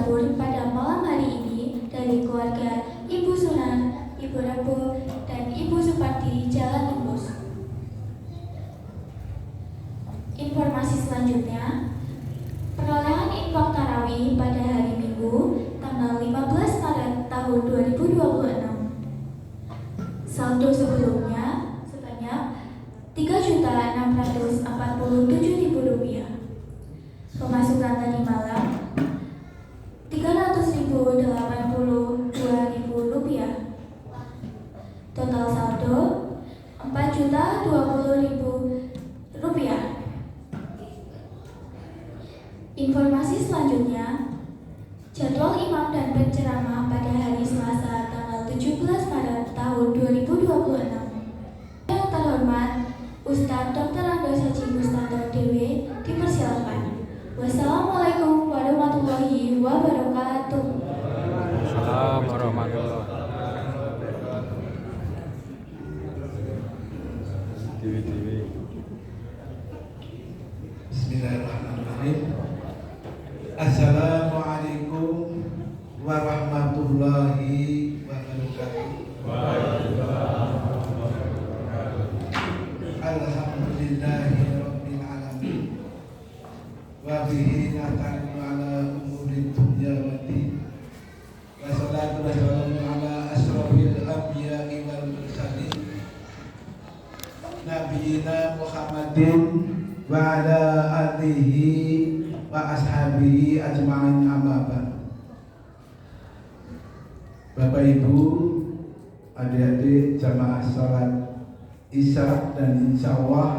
bersahur pada malam hari ini dari keluarga Ibu Sunan, Ibu Rebo, dan Ibu Suparti Jalan Tembus. Informasi selanjutnya, perolehan infak tarawih pada hari Minggu tanggal 15 Maret tahun 2026. Saldo sebelumnya sebanyak Rp3.647.000. Pemasukan tadi malam Rp300.082.000. Total saldo Rp4.020.000. Informasi selanjutnya, jadwal imam dan penceramah pada hari Selasa tanggal 17 Maret tahun 2026. Yang terhormat Ustadz Dr. Andos Haji Mustanto DW dipersilakan. Wassalamualaikum warahmatullahi wabarakatuh. Assalamualaikum warahmatullahi wabarakatuh. Bismillahirrahmanirrahim. Assalamualaikum warahmatullahi wabarakatuh. Alhamdulillahi rabbil alamin. Wa bihi nasta'inu ala umuri dunya waddin. Wassalatu wassalamu ala asrofil anbiya'i wal mursalin Nabiyina Muhammadin wa ala alihi wa ashabihi ajma'in, amma ba'd. Bapak Ibu, adik-adik jamaah sholat Isya dan insya Allah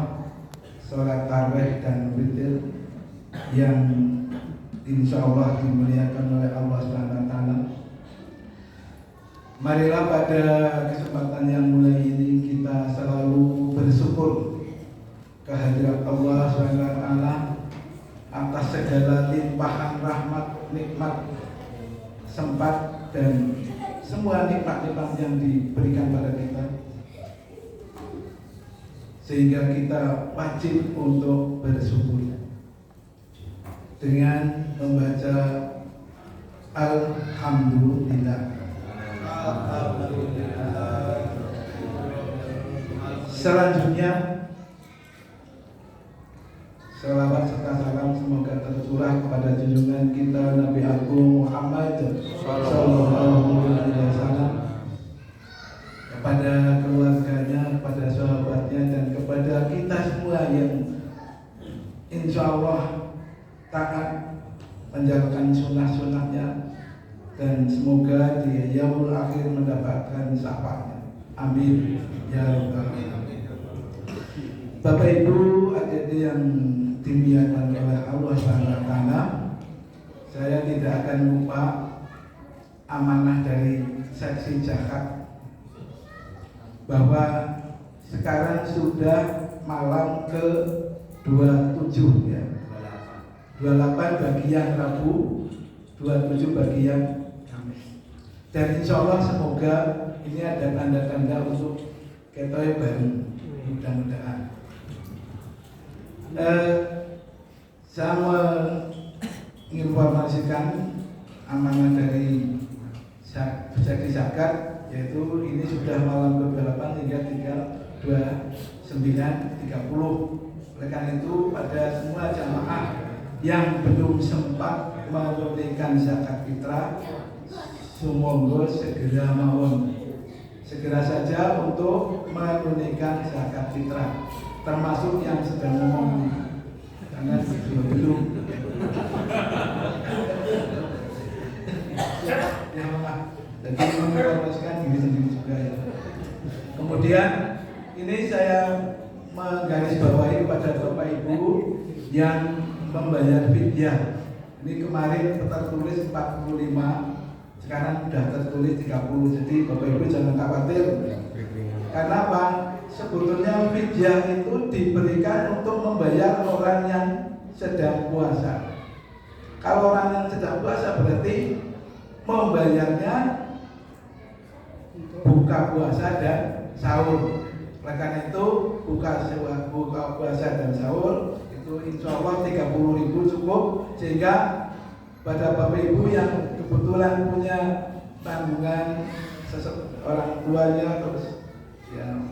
sholat tarawih dan witir yang insya Allah dimuliakan oleh Allah SWT. Marilah pada kesempatan yang mulai ini kita selalu bersyukur kehadirat Allah SWT atas segala limpahan rahmat, nikmat, sempat dan semua nikmat-nikmat yang diberikan pada kita, sehingga kita wajib untuk bersyukur dengan membaca Alhamdulillah. Selanjutnya, selawat serta salam semoga tercurah kepada junjungan kita Nabi Agung Muhammad Sallallahu Alaihi Wasallam, kepada keluarganya, kepada sahabatnya, dan kepada kita semua yang insya Allah taat menjalankan sunnah-sunnahnya, dan semoga di yaumul akhir mendapatkan syafaatnya. Amin ya rabbal alamin. Bapak Ibu, adik-adik yang dimuliakan oleh Allah SWT, saya tidak akan lupa amanah dari seksi zakat bahwa sekarang sudah malam ke-27 ya. 28 bagian Rabu, 27 bagian Kamis. Dan insya Allah semoga ini ada tanda-tanda untuk ketoy baru, mudah-mudahan. Saya menginformasikan amanah dari seksi zakat, yaitu ini sudah malam ke-8 hingga 29.30. Oleh karena itu pada semua jamaah yang belum sempat menunaikan zakat fitrah, semoga segera segera saja untuk menunaikan zakat fitrah, termasuk yang sedang ngomong karena belum. Ya maaf, jadi menginformasikan diri sendiri juga ya. Kemudian ini saya menggarisbawahi kepada Bapak Ibu yang membayar fidyah. Ini kemarin tertulis 45, sekarang sudah tertulis 30. Jadi Bapak Ibu jangan khawatir. Karena apa? Sebetulnya fidyah itu diberikan untuk membayar orang yang sedang puasa. Kalau orang yang sedang puasa berarti membayarnya buka puasa dan sahur. Oleh karena itu buka puasa dan sahur itu insya Allah 30.000 cukup, sehingga pada Bapak Ibu yang kebetulan punya tanggungan orang tuanya atau ya,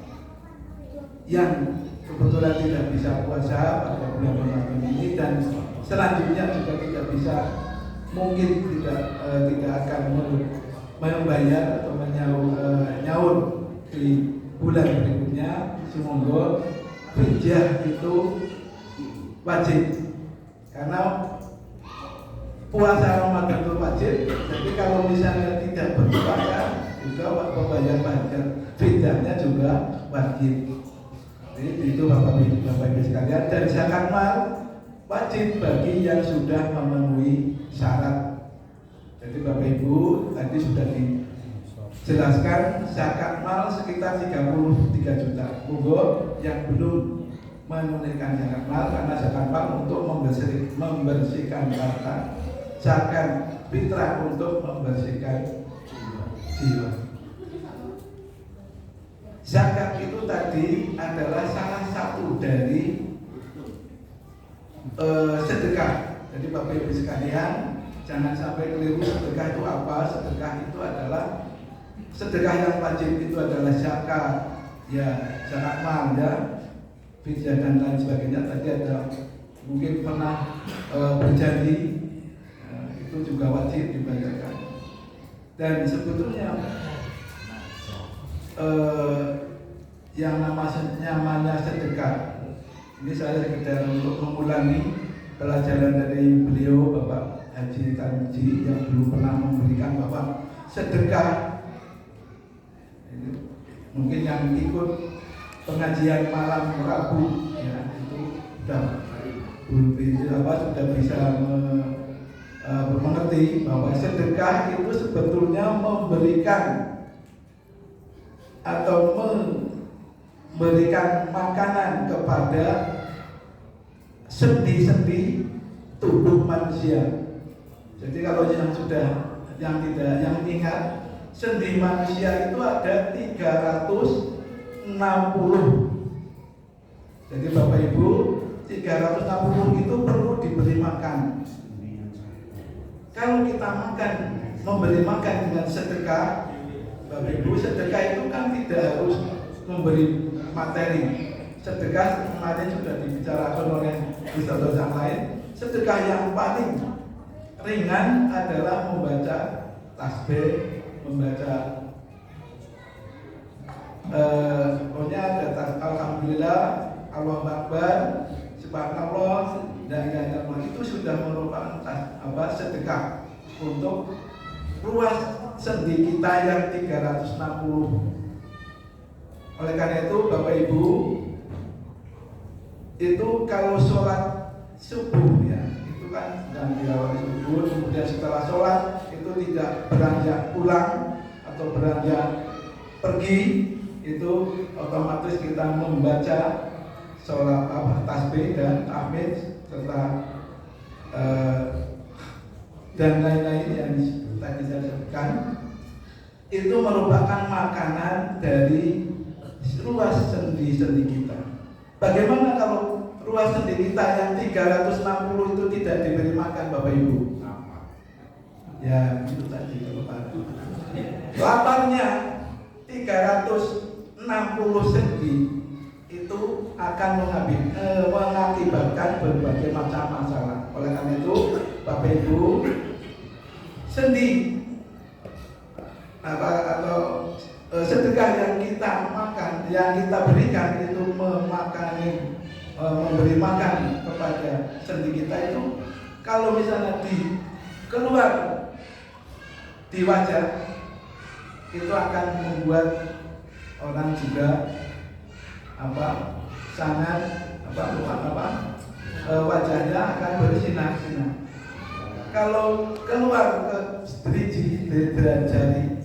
yang kebetulan tidak bisa puasa pada bulan Ramadan ini dan selanjutnya juga tidak bisa, mungkin tidak akan membayar atau nyaur di bulan berikutnya. Semoga fidyah itu wajib, karena puasa Ramadan itu wajib. Jadi kalau misalnya tidak berpuasa juga membayar fidyahnya juga wajib. Jadi itu Bapak Ibu sekalian. Dan zakat mal wajib bagi yang sudah memenuhi syarat. Jadi Bapak Ibu tadi sudah dijelaskan zakat mal sekitar 33 juta. Monggo yang belum menunaikan zakat mal, karena zakat mal untuk membersihkan harta, zakat fitrah untuk membersihkan jiwa. Zakat itu tadi adalah salah satu dari sedekah. Jadi Bapak Ibu sekalian, jangan sampai keliru sedekah itu apa. Sedekah itu adalah sedekah yang wajib itu adalah zakat, ya zakat mal, ya fidyah dan lain sebagainya. Tadi ada mungkin pernah berjanji, itu juga wajib dibayarkan. Dan sebetulnya yang namanya sedekah ini saya sekedar untuk mengulangi pelajaran dari beliau Bapak Haji Tarmizi yang belum pernah memberikan bahwa sedekah ini, mungkin yang ikut pengajian malam Rabu ya, itu sudah bisa mengerti bahwa sedekah itu sebetulnya memberikan atau memberikan makanan kepada sendi-sendi tubuh manusia. Jadi kalau yang ingat, sendi manusia itu ada 360. Jadi Bapak Ibu, 360 itu perlu diberi makan. Kalau kita memberi makan dengan sedekah, Bapak Ibu, sedekah itu kan tidak harus memberi materi. Sedekah kemarin sudah dibicarakan oleh ustaz yang lain. Sedekah yang paling ringan adalah membaca tasbih, membaca pokoknya ada alhamdulillah, Allahu Akbar, subhanallah, la ilaha illallah. Itu sudah merupakan sedekah untuk ruas sendi kita yang 360. Oleh karena itu Bapak Ibu, itu kalau sholat subuh ya, itu kan sedang diawali subuh, kemudian setelah sholat itu tidak beranjak pulang atau beranjak pergi, itu otomatis kita membaca sholat tasbih dan tahmid serta dan lain-lain yang tadi saya sebutkan. Itu merupakan makanan dari ruas sendi-sendi kita. Bagaimana kalau ruas sendi kita yang 360 itu tidak diberi makan Bapak Ibu? Ya itu tadi laparnya 360 sendi itu akan mengakibatkan berbagai macam masalah. Oleh karena itu Bapak Ibu, sendi atau sedekah yang kita makan, yang kita berikan itu memberi makan kepada sendi kita itu, kalau misalnya keluar di wajah, itu akan membuat orang juga sangat wajahnya akan bersinar-sinar. Kalau keluar ke driji jari,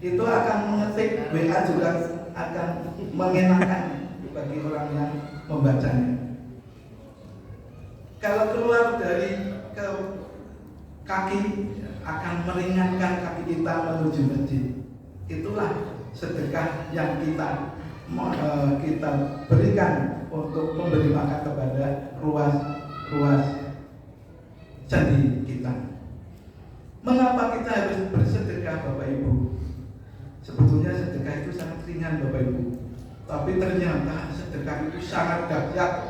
itu akan mengetik WA juga akan mengenakan bagi orang yang membacanya. Kalau keluar dari ke kaki, akan meringankan kaki kita menuju masjid. Itulah sedekah yang kita berikan untuk memberi makan kepada ruas sendi kita. Mengapa kita harus bersedekah Bapak Ibu? Sebetulnya sedekah itu sangat ringan Bapak Ibu, tapi ternyata sedekah itu sangat dahsyat.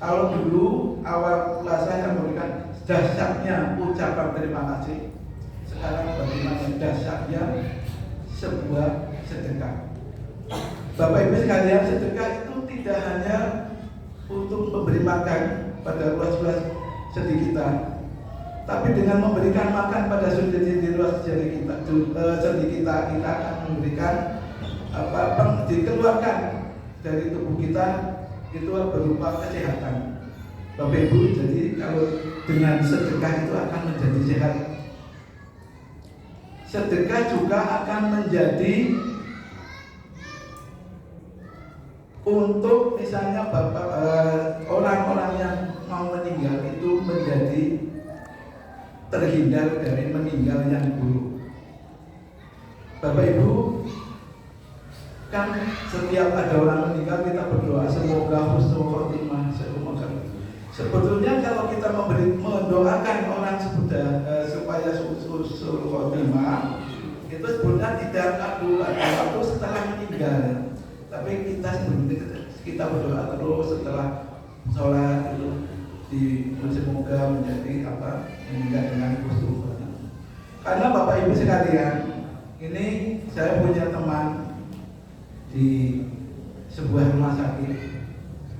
Kalau dulu awal puasa yang memberikan dahsyatnya ucapan terima kasih, sekarang bagaimana dahsyatnya sebuah sedekah. Bapak Ibu sekalian, sedekah itu tidak hanya untuk memberi makan pada ruas-ruas sendi kita, tapi dengan memberikan makan pada sendi ruas sendi kita akan memberikan dikeluarkan dari tubuh kita itu berupa kesehatan. Bapak Ibu, jadi kalau dengan sedekah itu akan menjadi sehat. Sedekah juga akan menjadi untuk misalnya orang-orang yang mau meninggal itu menjadi terhindar dari meninggal yang buruk. Bapak Ibu, kan setiap ada orang meninggal kita berdoa semoga husnul khotimah. Sebetulnya kalau kita mendoakan orang supaya husnul khotimah itu sebetulnya tidak perlu pada waktu setelah meninggal, tapi kita berdoa terus setelah sholat itu semoga menjadi meninggal dengan husnul khotimah. Karena Bapak Ibu sekalian, ini saya punya teman di sebuah rumah sakit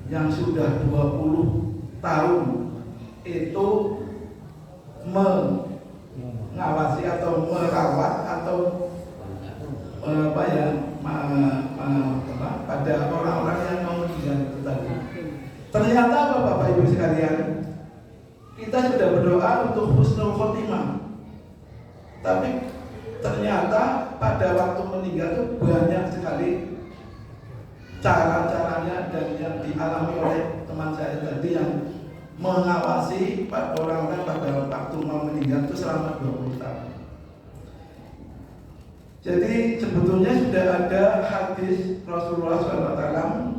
yang sudah 20 tahun itu mengawasi atau merawat atau pada orang-orang yang mau meninggal itu tadi. Ternyata Bapak Ibu sekalian, kita sudah berdoa untuk husnul khotimah, tapi ternyata pada waktu meninggal itu banyak sekali cara-caranya dan yang dialami oleh teman saya tadi yang mengawasi orang-orang pada waktu mau meninggal itu selama 20 tahun. Jadi sebetulnya sudah ada hadis Rasulullah SAW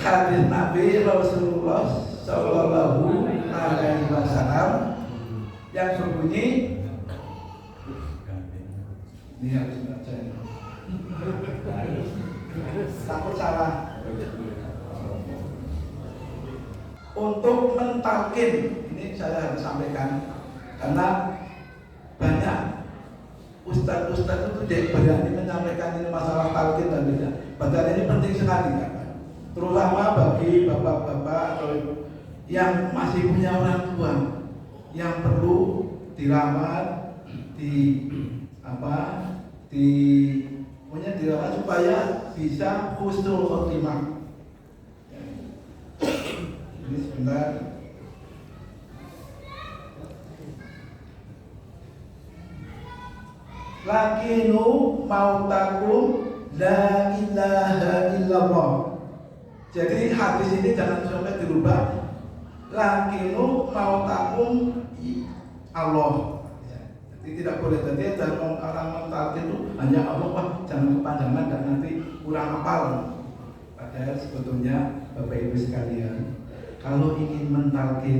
hadis Nabi Rasulullah Sallallahu Alaihi Wasallam yang berbunyi, ini harus baca, takut salah. Untuk mentalkin, ini saya harus sampaikan karena banyak ustadz-ustadz itu tidak berani menyampaikan ini masalah talkin dan beda. Padahal ini penting sekali kan, terutama bagi bapak-bapak atau yang masih punya orang tua yang perlu dirawat, dirawat supaya bisa husnul khotimah. Ini sebentar. Lakinu mautakum la ilaha illallah. Jadi hadis ini jangan sampai dirubah. Lakinu mautakum Allah. Jadi tidak boleh. Jadi dalam orang mentalkin itu hanya Allah, jangan kepanjangan dan nanti kurang hafal. Padahal sebetulnya Bapak Ibu sekalian, kalau ingin mentalkin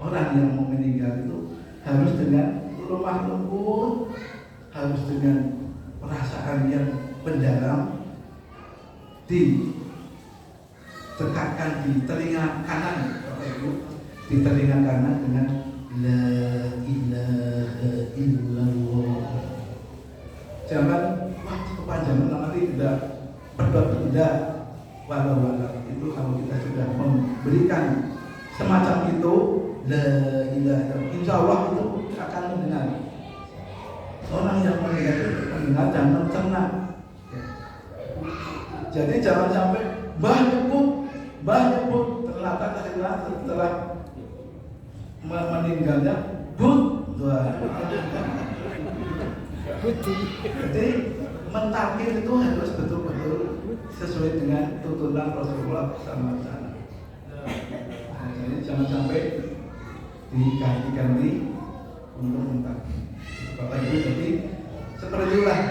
orang yang mau meninggal itu harus dengan lemah lembut, harus dengan perasaan yang mendalam, ditekatkan di telinga kanan, Bapak Ibu, di telinga kanan dengan la ilaha illallah. Jangan kepanjangan nanti tidak berbeda. Walau itu kalau kita sudah memberikan semacam itu la ilaha, insya Allah itu akan mendengar. Orang yang mendengar dan mencerna. Jadi jangan sampai mbah nyebut ternyata setelah meninggalnya jadi mentakdir itu harus betul-betul sesuai dengan tuntunan Rasulullah SAW. Jadi jangan sampai diganti-ganti untuk mentakdir. Bapak Ibu, jadi seperti itulah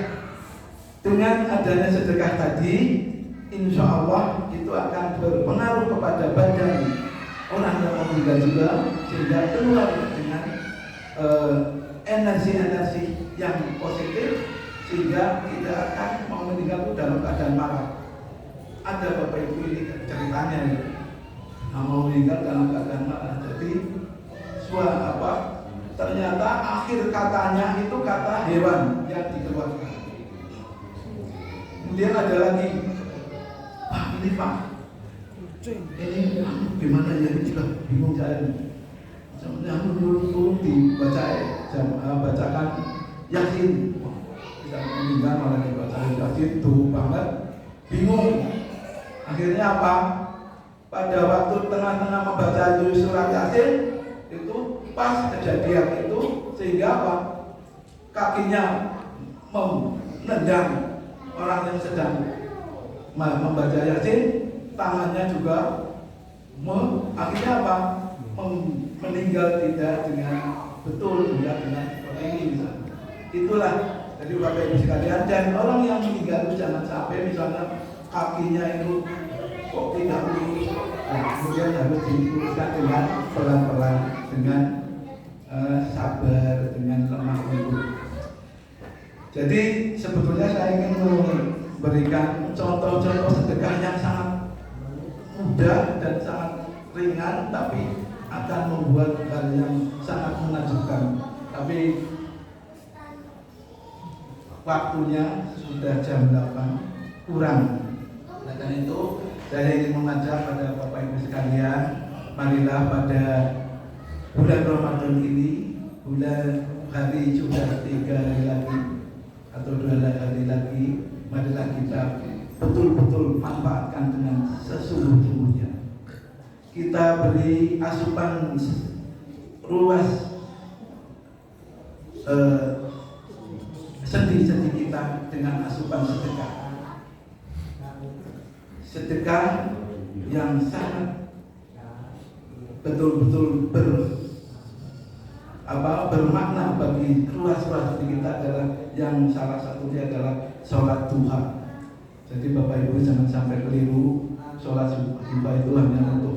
dengan adanya sedekah tadi, insya Allah itu akan berpengaruh kepada badan orang meninggal juga, sehingga keluar dengan energi-energi yang positif, sehingga tidak akan mau meninggal dalam keadaan marah. Ada Bapak Ibu ini ceritanya ya, mau meninggal dalam keadaan marah. Jadi ternyata akhir katanya itu kata hewan yang dikeluarkan. Kemudian ada lagi, Pak ini Pak, ini gimana ya, ini sudah bingung saya. Sebenarnya dulu bacakan Yasin, bisa meninggal malah dibacakan Yasin tuh banget, bingung. Akhirnya apa? Pada waktu tengah-tengah membaca surat Yasin itu pas kejadian itu, sehingga apa? Kakinya menendang orang yang sedang membaca Yasin, tangannya juga akhirnya apa? Meninggal tidak dengan betul, tidak dengan seperti ini misalnya. Itulah jadi Bapak Ibu sekalian, dan orang yang meninggal itu jangan sampai misalnya kakinya itu kok tidak lurus, kemudian harus diluruskan dengan pelan-pelan, dengan sabar, dengan lemah lembut. Jadi sebetulnya saya ingin memberikan contoh-contoh sedekah yang sangat mudah dan sangat ringan, tapi akan membuat hal yang sangat menakjubkan. Tapi waktunya sudah jam 8 kurang. Nah, karena itu saya ingin mengajak pada Bapak Ibu sekalian, marilah pada bulan Ramadan ini, bulan hari sudah 3 hari lagi atau 2 hari lagi, marilah kita betul-betul manfaatkan dengan sesungguh-sungguhnya. Kita beri asupan ruas sendi-sendi kita dengan asupan sedekah. Sedekah yang sangat betul-betul bermakna bagi ruas-ruas sendi kita adalah yang salah satunya adalah sholat duha. Jadi Bapak Ibu jangan sampai keliru, sholat duha itu hanya untuk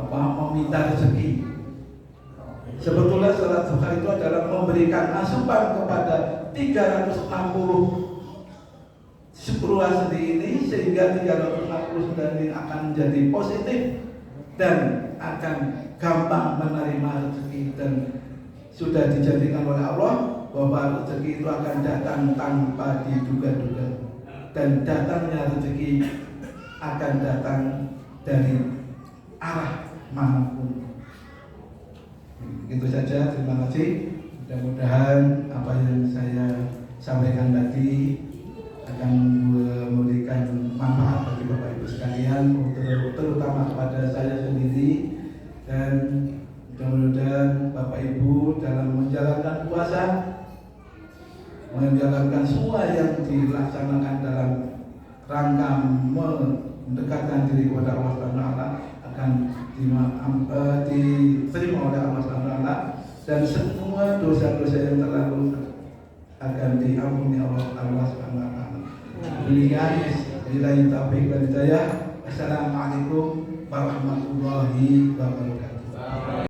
meminta rezeki. Sebetulnya sholat duha itu adalah memberikan asupan kepada 360 ruas sendi ini, sehingga 369 ini akan menjadi positif dan akan gampang menerima rezeki, dan sudah dijanjikan oleh Allah bahwa rezeki itu akan datang tanpa diduga-duga, dan datangnya rezeki akan datang dari arah manapun. Itu saja, terima kasih. Mudah-mudahan apa yang saya sampaikan tadi akan memberikan manfaat bagi Bapak Ibu sekalian, terutama kepada saya sendiri, dan mudah-mudahan Bapak Ibu dalam menjalankan puasa, menjalankan semua yang dilaksanakan dalam rangka mendekatkan diri kepada Allah SWT akan diterima oleh Allah SWT, dan semua dosa-dosa yang terlalu akan diampuni Allah SWT. Demikian, billahi taufiq wal hidayah. Assalamualaikum warahmatullahi wabarakatuh.